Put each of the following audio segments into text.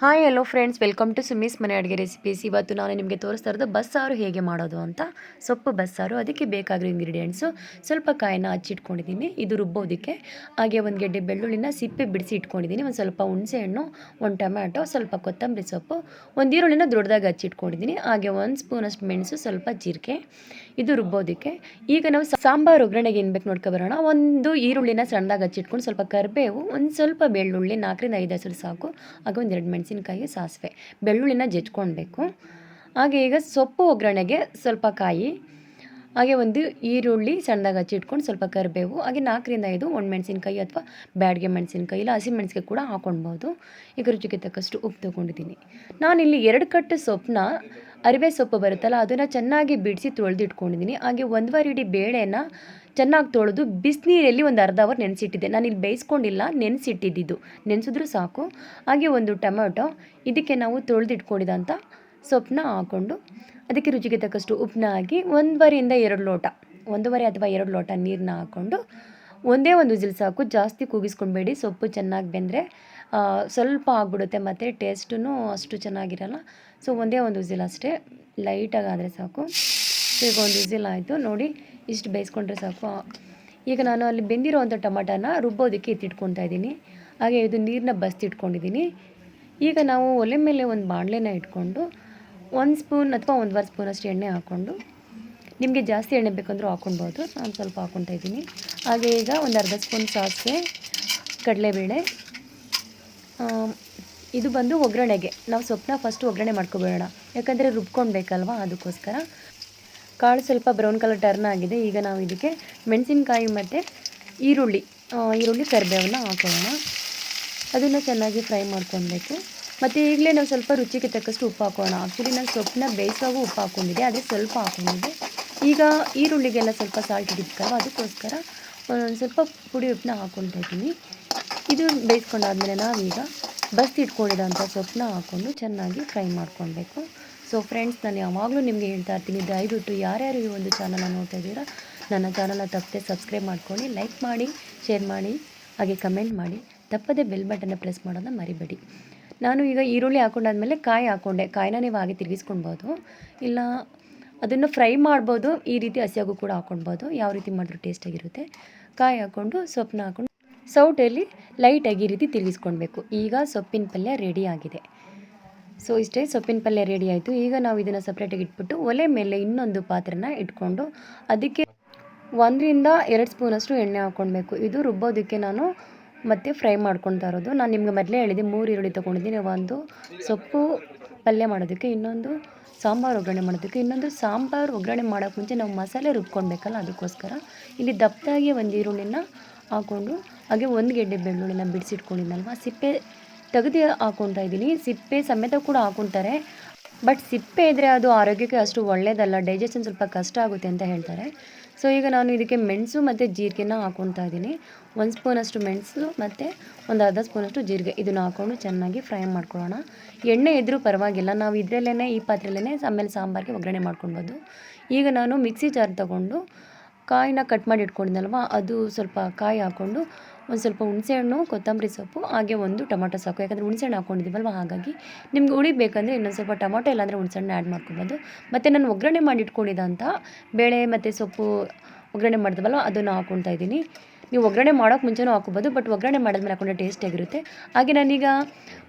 Hi hello friends, welcome to Sumi's ಮನೆ ಅಡುಗೆ recipes. ಇವತ್ತು ನಾನು ನಿಮಗೆ ತೋರಿಸ್ತಾ ಇರೋದು ಬಸ್ಸಾರು ಹೇಗೆ ಮಾಡೋದು ಅಂತ. ಸೊಪ್ಪು ಬಸ್ಸಾರು, ಅದಕ್ಕೆ ಬೇಕಾಗಿರೋ ಇಂಗ್ರೀಡಿಯೆಂಟ್ಸು ಸ್ವಲ್ಪ ಕಾಯಿನ ಹಚ್ಚಿಟ್ಕೊಂಡಿದ್ದೀನಿ, ಇದು ರುಬ್ಬೋದಕ್ಕೆ. ಹಾಗೆ ಒಂದು ಗೆಡ್ಡೆ ಬೆಳ್ಳುಳ್ಳಿನ ಸಿಪ್ಪೆ ಬಿಡಿಸಿ ಇಟ್ಕೊಂಡಿದ್ದೀನಿ, ಒಂದು ಸ್ವಲ್ಪ ಹುಣಸೆಹಣ್ಣು, ಒಂದು ಟೊಮ್ಯಾಟೊ, ಸ್ವಲ್ಪ ಕೊತ್ತಂಬರಿ ಸೊಪ್ಪು, ಒಂದು ಈರುಳ್ಳಿನ ದೊಡ್ಡದಾಗಿ ಹಚ್ಚಿಟ್ಕೊಂಡಿದ್ದೀನಿ. ಹಾಗೆ 1 ಸ್ಪೂನಷ್ಟು ಮೆಣಸು, ಸ್ವಲ್ಪ ಜೀರಿಗೆ, ಇದು ರುಬ್ಬೋದಕ್ಕೆ. ಈಗ ನಾವು ಸಾಂಬಾರು ಒಗ್ಗರಣೆಗೆ ಏನು ಬೇಕು ನೋಡ್ಕೊಬರೋಣ. ಒಂದು ಈರುಳ್ಳಿನ ಸಣ್ಣದಾಗಿ ಹಚ್ಚಿಟ್ಕೊಂಡು, ಸ್ವಲ್ಪ ಕರಿಬೇವು, ಒಂದು ಸ್ವಲ್ಪ ಬೆಳ್ಳುಳ್ಳಿ, 4ರಿಂದ 5 ಹಸಿರು ಸಾಕು, ಹಾಗೆ ಒಂದು 2 ಮೆಣಸಿನಕಾಯಿ, ಸಾಸಿವೆ, ಬೆಳ್ಳುಳ್ಳಿನ ಜಜ್ಕೊಳ್ಬೇಕು. ಹಾಗೆ ಈಗ ಸೊಪ್ಪು ಒಗ್ಗರಣೆಗೆ ಸ್ವಲ್ಪ ಕಾಯಿ, ಹಾಗೆ ಒಂದು ಈರುಳ್ಳಿ ಸಣ್ಣದಾಗಿ ಹಚ್ಚಿಟ್ಕೊಂಡು, ಸ್ವಲ್ಪ ಕರಿಬೇವು, ಹಾಗೆ 4ರಿಂದ 5 ಒಣಮೆಣಸಿನ್ಕಾಯಿ ಅಥವಾ ಬ್ಯಾಡಗೆ ಮೆಣಸಿನ್ಕಾಯಿ ಇಲ್ಲ ಹಸಿಮೆಣಸಿನ್ಕಾಯಿ ಕೂಡ ಹಾಕೊಳ್ಬೋದು. ಈಗ ರುಚಿಗೆ ತಕ್ಕಷ್ಟು ಉಪ್ಪು ತೊಗೊಂಡಿದ್ದೀನಿ. ನಾನಿಲ್ಲಿ 2 ಕಟ್ಟು ಸೊಪ್ಪನ್ನ, ಅರಿವೆ ಸೊಪ್ಪು ಬರುತ್ತಲ್ಲ, ಅದನ್ನು ಚೆನ್ನಾಗಿ ಬಿಡಿಸಿ ತೊಳೆದಿಟ್ಕೊಂಡಿದ್ದೀನಿ. ಹಾಗೆ 1/2 ಇಡೀ ಬೇಳೆನ ಚೆನ್ನಾಗಿ ತೊಳೆದು ಬಿಸಿನೀರಲ್ಲಿ ಒಂದು ಅರ್ಧ ಅವರ್ ನೆನೆಸಿಟ್ಟಿದ್ದೆ. ನಾನಿಲ್ಲಿ ಬೇಯಿಸ್ಕೊಂಡಿಲ್ಲ, ನೆನೆಸಿಟ್ಟಿದ್ದು, ನೆನೆಸಿದ್ರೂ ಸಾಕು. ಹಾಗೆ ಒಂದು ಟೊಮೆಟೊ, ಇದಕ್ಕೆ ನಾವು ತೊಳೆದಿಟ್ಕೊಂಡಿದ್ದಂಥ ಸೊಪ್ಪನ್ನ ಹಾಕ್ಕೊಂಡು, ಅದಕ್ಕೆ ರುಚಿಗೆ ತಕ್ಕಷ್ಟು ಉಪ್ಪನ್ನ ಹಾಕಿ 1/2 2 ಲೋಟ, 1/2 ಅಥವಾ 2 ಲೋಟ ನೀರನ್ನ ಹಾಕ್ಕೊಂಡು, ಒಂದೇ ಒಂದು ವಿಸಿಲ್ ಸಾಕು, ಜಾಸ್ತಿ ಕೂಗಿಸ್ಕೊಬೇಡಿ. ಸೊಪ್ಪು ಚೆನ್ನಾಗಿ ಬೆಂದರೆ ಸ್ವಲ್ಪ ಆಗಿಬಿಡುತ್ತೆ ಮತ್ತು ಟೇಸ್ಟೂ ಅಷ್ಟು ಚೆನ್ನಾಗಿರಲ್ಲ. ಸೊ ಒಂದೇ ಒಂದು ವಿಸಿಲ್ ಅಷ್ಟೇ, ಲೈಟಾಗಿ ಆದರೆ ಸಾಕು. ಈಗ ಒಂದು ವಿಸಿಲ್ ಆಯಿತು ನೋಡಿ, ಇಷ್ಟು ಬೇಯಿಸ್ಕೊಂಡ್ರೆ ಸಾಕು. ಈಗ ನಾನು ಅಲ್ಲಿ ಬೆಂದಿರೋವಂಥ ಟೊಮಾಟೋನ ರುಬ್ಬೋದಕ್ಕೆ ಎತ್ತಿಟ್ಕೊತಾ ಇದ್ದೀನಿ. ಹಾಗೆ ಇದು ನೀರನ್ನ ಬಸ್ತಿಟ್ಕೊಂಡಿದ್ದೀನಿ. ಈಗ ನಾವು ಒಲೆ ಮೇಲೆ ಒಂದು ಬಾಣಲೆನ ಇಟ್ಕೊಂಡು 1 ಸ್ಪೂನ್ ಅಥವಾ 1/2 ಸ್ಪೂನಷ್ಟು ಎಣ್ಣೆ ಹಾಕ್ಕೊಂಡು, ನಿಮಗೆ ಜಾಸ್ತಿ ಎಣ್ಣೆ ಬೇಕಂದ್ರೂ ಹಾಕ್ಕೊಳ್ಬೋದು, ನಾನು ಸ್ವಲ್ಪ ಹಾಕ್ಕೊತಾ ಇದ್ದೀನಿ. ಹಾಗೆ ಈಗ ಒಂದು ಅರ್ಧ ಸ್ಪೂನ್ ಸಾಸಿವೆ, ಕಡಲೆಬೇಳೆ, ಇದು ಬಂದು ಒಗ್ಗರಣೆಗೆ. ನಾವು ಸೊಪ್ಪನ್ನ ಫಸ್ಟು ಒಗ್ಗರಣೆ ಮಾಡ್ಕೊಬೇಡ, ಯಾಕಂದರೆ ರುಬ್ಕೊಳ್ಬೇಕಲ್ವ, ಅದಕ್ಕೋಸ್ಕರ. ಕಾಳು ಸ್ವಲ್ಪ ಬ್ರೌನ್ ಕಲರ್ ಟರ್ನ್ ಆಗಿದೆ. ಈಗ ನಾವು ಇದಕ್ಕೆ ಮೆಣಸಿನ್ಕಾಯಿ ಮತ್ತು ಈರುಳ್ಳಿ, ಕರಿಬೇವನ್ನ ಹಾಕೊಳ್ಳೋಣ. ಅದನ್ನು ಚೆನ್ನಾಗಿ ಫ್ರೈ ಮಾಡ್ಕೊಳ್ಬೇಕು. ಮತ್ತು ಈಗಲೇ ನಾವು ಸ್ವಲ್ಪ ರುಚಿಗೆ ತಕ್ಕಷ್ಟು ಉಪ್ಪು ಹಾಕೋಣ. ಆ್ಯಕ್ಚುಲಿ ನಾನು ಸೊಪ್ಪನ್ನ ಬೇಯಿಸುವಾಗ ಉಪ್ಪು ಹಾಕ್ಕೊಂಡಿದ್ದೆ, ಅದೇ ಸ್ವಲ್ಪ ಹಾಕ್ಕೊಂಡಿದ್ದೆ. ಈಗ ಈರುಳ್ಳಿಗೆಲ್ಲ ಸ್ವಲ್ಪ ಸಾಲ್ಟ್ ಹಿಡಿಬೇಕಲ್ವ, ಅದಕ್ಕೋಸ್ಕರ ಒಂದು ಸ್ವಲ್ಪ ಪುಡಿ ಉಪ್ಪನ್ನ ಹಾಕ್ಕೊಳ್ತಾ ಇದ್ದೀನಿ. ಇದು ಬೇಯಿಸ್ಕೊಂಡಾದ್ಮೇಲೆ ನಾವೀಗ ಬಸ್ತಿಟ್ಕೊಂಡಿರೋಂಥ ಸೊಪ್ಪನ್ನ ಹಾಕ್ಕೊಂಡು ಚೆನ್ನಾಗಿ ಫ್ರೈ ಮಾಡ್ಕೊಳ್ಬೇಕು. ಸೊ ಫ್ರೆಂಡ್ಸ್, ನಾನು ಯಾವಾಗಲೂ ನಿಮಗೆ ಹೇಳ್ತಾ ಇರ್ತೀನಿ, ದಯವಿಟ್ಟು ಯಾರ್ಯಾರು ಈ ಒಂದು ಚಾನಲ್ನ ನೋಡ್ತಾ ಇದ್ದೀರಾ, ನನ್ನ ಚಾನಲ್ನ ತಪ್ಪದೆ ಸಬ್ಸ್ಕ್ರೈಬ್ ಮಾಡ್ಕೊಳ್ಳಿ, ಲೈಕ್ ಮಾಡಿ, ಶೇರ್ ಮಾಡಿ, ಹಾಗೆ ಕಮೆಂಟ್ ಮಾಡಿ. ತಪ್ಪದೆ ಬೆಲ್ ಬಟನ್ನ ಪ್ರೆಸ್ ಮಾಡೋದನ್ನ ಮರಿಬೇಡಿ. ನಾನು ಈಗ ಈರುಳ್ಳಿ ಹಾಕೊಂಡಾದ್ಮೇಲೆ ಕಾಯಿ ಹಾಕ್ಕೊಂಡೆ. ಕಾಯಿನ ನೀವು ಹಾಗೆ ತಿರುಗಿಸ್ಕೊಳ್ಬೋದು, ಇಲ್ಲ ಅದನ್ನು ಫ್ರೈ ಮಾಡ್ಬೋದು, ಈ ರೀತಿ ಹಸಿಯಾಗೂ ಕೂಡ ಹಾಕ್ಕೊಳ್ಬೋದು, ಯಾವ ರೀತಿ ಮಾಡಿದ್ರೂ ಟೇಸ್ಟಾಗಿರುತ್ತೆ. ಕಾಯಿ ಹಾಕ್ಕೊಂಡು ಸೊಪ್ಪನ್ನ ಹಾಕ್ಕೊಂಡು ಸೌಟಲ್ಲಿ ಲೈಟಾಗಿ ಈ ರೀತಿ ತಿರುಗಿಸ್ಕೊಳ್ಬೇಕು. ಈಗ ಸೊಪ್ಪಿನ ಪಲ್ಯ ರೆಡಿ ಆಗಿದೆ. ಸೊ ಇಷ್ಟೇ, ಸೊಪ್ಪಿನ ಪಲ್ಯ ರೆಡಿ ಆಯಿತು. ಈಗ ನಾವು ಇದನ್ನು ಸಪ್ರೇಟಾಗಿ ಇಟ್ಬಿಟ್ಟು ಒಲೆ ಮೇಲೆ ಇನ್ನೊಂದು ಪಾತ್ರೆನ ಇಟ್ಕೊಂಡು, ಅದಕ್ಕೆ 1ರಿಂದ 2 ಸ್ಪೂನಷ್ಟು ಎಣ್ಣೆ ಹಾಕ್ಕೊಳ್ಬೇಕು. ಇದು ರುಬ್ಬೋದಕ್ಕೆ ನಾನು ಮತ್ತೆ ಫ್ರೈ ಮಾಡ್ಕೊಳ್ತಾ ಇರೋದು. ನಾನು ನಿಮಗೆ ಮೊದಲೇ ಹೇಳಿದೆ, 3 ಈರುಳ್ಳಿ ತೊಗೊಂಡಿದ್ದೀನಿ. ಒಂದು ಸೊಪ್ಪು ಪಲ್ಯ ಮಾಡೋದಕ್ಕೆ, ಇನ್ನೊಂದು ಸಾಂಬಾರು ಒಗ್ಗರಣೆ ಮಾಡೋದಕ್ಕೆ, ಇನ್ನೊಂದು ಸಾಂಬಾರು ಒಗ್ಗರಣೆ ಮಾಡೋಕ್ಕೆ ಮುಂಚೆ ನಾವು ಮಸಾಲೆ ರುಬ್ಕೊಳ್ಬೇಕಲ್ಲ, ಅದಕ್ಕೋಸ್ಕರ. ಇಲ್ಲಿ ದಪ್ಪದಾಗಿ ಒಂದು ಈರುಳ್ಳಿನ ಹಾಕ್ಕೊಂಡು, ಹಾಗೆ ಒಂದು ಗೆಡ್ಡೆ ಬೆಳ್ಳುಳ್ಳಿನ ಬಿಡಿಸಿಟ್ಕೊಂಡಿದ್ದಲ್ವ, ಸಿಪ್ಪೆ ತೆಗೆದು ಹಾಕ್ಕೊತಾ ಇದ್ದೀನಿ. ಸಿಪ್ಪೆ ಸಮೇತ ಕೂಡ ಹಾಕ್ಕೊತಾರೆ, ಬಟ್ ಸಿಪ್ಪೆ ಇದ್ದರೆ ಅದು ಆರೋಗ್ಯಕ್ಕೆ ಅಷ್ಟು ಒಳ್ಳೆಯದಲ್ಲ, ಡೈಜೆಷನ್ ಸ್ವಲ್ಪ ಕಷ್ಟ ಆಗುತ್ತೆ ಅಂತ ಹೇಳ್ತಾರೆ. ಸೊ ಈಗ ನಾನು ಇದಕ್ಕೆ ಮೆಣಸು ಮತ್ತು ಜೀರಿಗೆನ ಹಾಕ್ಕೊತಾ ಇದ್ದೀನಿ. 1 ಸ್ಪೂನಷ್ಟು ಮೆಣಸು ಮತ್ತು ಒಂದು ಅರ್ಧ ಸ್ಪೂನಷ್ಟು ಜೀರಿಗೆ, ಇದನ್ನು ಹಾಕ್ಕೊಂಡು ಚೆನ್ನಾಗಿ ಫ್ರೈ ಮಾಡ್ಕೊಳ್ಳೋಣ. ಎಣ್ಣೆ ಇದ್ದರೂ ಪರವಾಗಿಲ್ಲ, ನಾವು ಇದರಲ್ಲೇ, ಈ ಪಾತ್ರೆಯಲ್ಲೇ ಆಮೇಲೆ ಸಾಂಬಾರಿಗೆ ಒಗ್ಗರಣೆ ಮಾಡ್ಕೊಳ್ಬೋದು. ಈಗ ನಾನು ಮಿಕ್ಸಿ ಜಾರ್ ತೊಗೊಂಡು ಕಾಯಿನ ಕಟ್ ಮಾಡಿ ಇಟ್ಕೊಂಡಿದ್ದಲ್ವ, ಅದು ಸ್ವಲ್ಪ ಕಾಯಿ ಹಾಕ್ಕೊಂಡು, ಒಂದು ಸ್ವಲ್ಪ ಹುಣಸೆಹಣ್ಣು, ಕೊತ್ತಂಬರಿ ಸೊಪ್ಪು, ಹಾಗೆ ಒಂದು ಟೊಮಾಟೊ ಸಾಕು, ಯಾಕಂದರೆ ಹುಣಸೆಹಣ್ಣು ಹಾಕ್ಕೊಂಡಿದ್ದೀವಲ್ವ, ಹಾಗಾಗಿ. ನಿಮ್ಗೆ ಹುಳಿ ಬೇಕಂದರೆ ಇನ್ನೊಂದು ಸ್ವಲ್ಪ ಟೊಮಾಟೊ ಇಲ್ಲಾಂದರೆ ಹುಣಸೆಹಣ್ಣು ಆ್ಯಡ್ ಮಾಡ್ಕೊಬೋದು. ಮತ್ತು ನಾನು ಒಗ್ಗರಣೆ ಮಾಡಿ ಇಟ್ಕೊಂಡಿದ್ದಂಥ ಬೇಳೆ ಮತ್ತು ಸೊಪ್ಪು ಒಗ್ಗರಣೆ ಮಾಡಿದ್ವಲ್ವ, ಅದನ್ನು ಹಾಕ್ಕೊತಾ ಇದ್ದೀನಿ. ನೀವು ಒಗ್ಗರಣೆ ಮಾಡೋಕ್ಕೆ ಮುಂಚೆನೂ ಹಾಕ್ಕೊಬೋದು, ಬಟ್ ಒಗ್ಗರಣೆ ಮಾಡಿದ್ಮೇಲೆ ಹಾಕ್ಕೊಂಡ್ರೆ ಟೇಸ್ಟಾಗಿರುತ್ತೆ. ಹಾಗೆ ನಾನೀಗ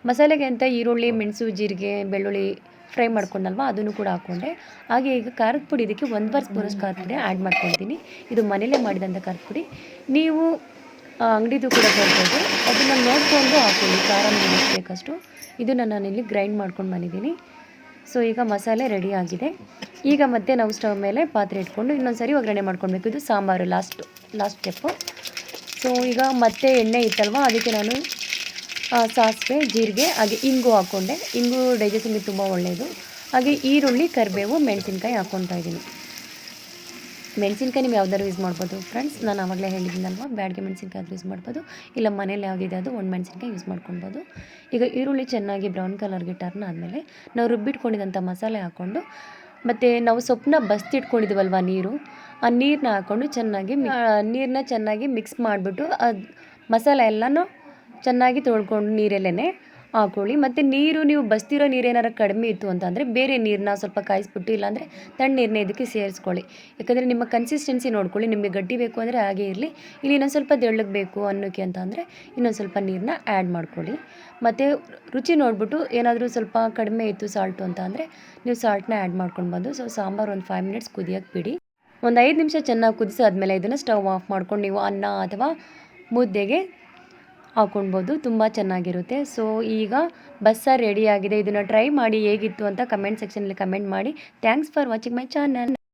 ಮಸಾಲೆಗೆ ಅಂತ ಈರುಳ್ಳಿ, ಮೆಣಸು, ಜೀರಿಗೆ, ಬೆಳ್ಳುಳ್ಳಿ ಫ್ರೈ ಮಾಡ್ಕೊಂಡಲ್ವ, ಅದನ್ನು ಕೂಡ ಹಾಕ್ಕೊಂಡೆ. ಹಾಗೆ ಈಗ ಖಾರದ ಪುಡಿ, ಇದಕ್ಕೆ 1/2 ಸ್ಪೂನಷ್ಟು ಖಾರದ ಪುಡಿ ಆ್ಯಡ್ ಮಾಡ್ಕೊಳ್ತೀನಿ. ಇದು ಮನೇಲೇ ಮಾಡಿದಂಥ ಖಾರದ ಪುಡಿ, ನೀವು ಅಂಗಡಿದು ಕೂಡ ಬರ್ಬೋದು, ಅದನ್ನು ನೋಡಿಕೊಂಡು ಹಾಕ್ಕೊಳ್ಳಿ, ಖಾರ ನಿಮಗೆ ಬೇಕಷ್ಟು. ಇದನ್ನು ನಾನಿಲ್ಲಿ ಗ್ರೈಂಡ್ ಮಾಡ್ಕೊಂಡು ಬಂದಿದ್ದೀನಿ. ಸೊ ಈಗ ಮಸಾಲೆ ರೆಡಿ ಆಗಿದೆ. ಈಗ ಮತ್ತೆ ನಾವು ಸ್ಟವ್ ಮೇಲೆ ಪಾತ್ರೆ ಇಟ್ಕೊಂಡು ಇನ್ನೊಂದು ಸರಿ ಒಗ್ಗರಣೆ ಮಾಡ್ಕೊಳ್ಬೇಕು. ಇದು ಸಾಂಬಾರು ಲಾಸ್ಟ್ ಸ್ಟೆಪ್ಪು. ಸೊ ಈಗ ಮತ್ತೆ ಎಣ್ಣೆ ಇತ್ತಲ್ವ, ಅದಕ್ಕೆ ನಾನು ಸಾಸಿವೆ, ಜೀರಿಗೆ, ಹಾಗೆ ಇಂಗು ಹಾಕ್ಕೊಂಡೆ. ಇಂಗು ಡೈಜೆಷನ್ಗೆ ತುಂಬ ಒಳ್ಳೆಯದು. ಹಾಗೆ ಈರುಳ್ಳಿ, ಕರಿಬೇವು, ಮೆಣಸಿನ್ಕಾಯಿ ಹಾಕ್ಕೊತಾ ಇದ್ದೀನಿ. ಮೆಣಸಿನ್ಕಾಯಿ ನೀವು ಯಾವ್ದಾದ್ರು ಯೂಸ್ ಮಾಡ್ಬೋದು ಫ್ರೆಂಡ್ಸ್, ನಾನು ಆವಾಗಲೇ ಹೇಳಿದ್ದೀನಲ್ವ, ಬ್ಯಾಡಗೆ ಮೆಣಸಿನ್ಕಾಯಿ ಆದರೂ ಯೂಸ್ ಮಾಡ್ಬೋದು, ಇಲ್ಲ ಮನೇಲಿ ಯಾವುದಿದೆ ಅದು ಒಣಮೆಣಸಿನ್ಕಾಯಿ ಯೂಸ್ ಮಾಡ್ಕೊಳ್ಬೋದು. ಈಗ ಈರುಳ್ಳಿ ಚೆನ್ನಾಗಿ ಬ್ರೌನ್ ಕಲರ್ಗೆ ಟರ್ನ್ ಆದಮೇಲೆ ನಾವು ರುಬ್ಬಿಟ್ಕೊಂಡಿದ್ದಂಥ ಮಸಾಲೆ ಹಾಕ್ಕೊಂಡು, ಮತ್ತು ನಾವು ಸೊಪ್ಪನ್ನ ಬಸ್ತಿಟ್ಕೊಂಡಿದ್ದೀವಲ್ವ ನೀರು, ಆ ನೀರನ್ನ ಹಾಕ್ಕೊಂಡು ಚೆನ್ನಾಗಿ ಮಿಕ್ಸ್ ಮಾಡಿಬಿಟ್ಟು, ಅದು ಮಸಾಲೆ ಎಲ್ಲನೂ ಚೆನ್ನಾಗಿ ತೊಳ್ಕೊಂಡು ನೀರಲ್ಲೇ ಹಾಕೊಳ್ಳಿ. ಮತ್ತು ನೀರು ನೀವು ಬಸ್ತಿರೋ ನೀರು ಏನಾರು ಕಡಿಮೆ ಇತ್ತು ಅಂತಂದರೆ ಬೇರೆ ನೀರನ್ನ ಸ್ವಲ್ಪ ಕಾಯಿಸ್ಬಿಟ್ಟು ಇಲ್ಲಾಂದರೆ ತಣ್ಣೀರನ್ನ ಇದಕ್ಕೆ ಸೇರಿಸ್ಕೊಳ್ಳಿ. ಯಾಕಂದರೆ ನಿಮ್ಮ ಕನ್ಸಿಸ್ಟೆನ್ಸಿ ನೋಡ್ಕೊಳ್ಳಿ. ನಿಮಗೆ ಗಟ್ಟಿ ಬೇಕು ಅಂದರೆ ಹಾಗೇ ಇರಲಿ, ಇಲ್ಲಿ ಇನ್ನೊಂದು ಸ್ವಲ್ಪ ತೆಳ್ಳಗೆ ಬೇಕು ಅನ್ನೋಕ್ಕೆ ಅಂತ ಅಂದರೆ ಇನ್ನೊಂದು ಸ್ವಲ್ಪ ನೀರನ್ನ ಆ್ಯಡ್ ಮಾಡ್ಕೊಳ್ಳಿ. ಮತ್ತು ರುಚಿ ನೋಡಿಬಿಟ್ಟು ಏನಾದರೂ ಸ್ವಲ್ಪ ಕಡಿಮೆ ಇತ್ತು ಸಾಲ್ಟು ಅಂತ ಅಂದರೆ ನೀವು ಸಾಲ್ಟನ್ನ ಆ್ಯಡ್ ಮಾಡ್ಕೊಂಡು ಬಂದು ಸಾಂಬಾರು ಒಂದು 5 ಮಿನಿಟ್ಸ್ ಕುದಿಯೋಕ್ಕೆ ಬಿಡಿ. ಒಂದು 5 ನಿಮಿಷ ಚೆನ್ನಾಗಿ ಕುದಿಸಾದ್ಮೇಲೆ ಇದನ್ನು ಸ್ಟವ್ ಆಫ್ ಮಾಡ್ಕೊಂಡು ನೀವು ಅನ್ನ ಅಥವಾ ಮುದ್ದೆಗೆ ಹಾಕ್ಕೊಳ್ಬೋದು. ತುಂಬ ಚೆನ್ನಾಗಿರುತ್ತೆ. ಸೊ ಈಗ ಬಸ್ಸಾರು ರೆಡಿಯಾಗಿದೆ. ಇದನ್ನು ಟ್ರೈ ಮಾಡಿ ಹೇಗಿತ್ತು ಅಂತ ಕಮೆಂಟ್ ಸೆಕ್ಷನಲ್ಲಿ ಕಮೆಂಟ್ ಮಾಡಿ. Thanks for watching my channel.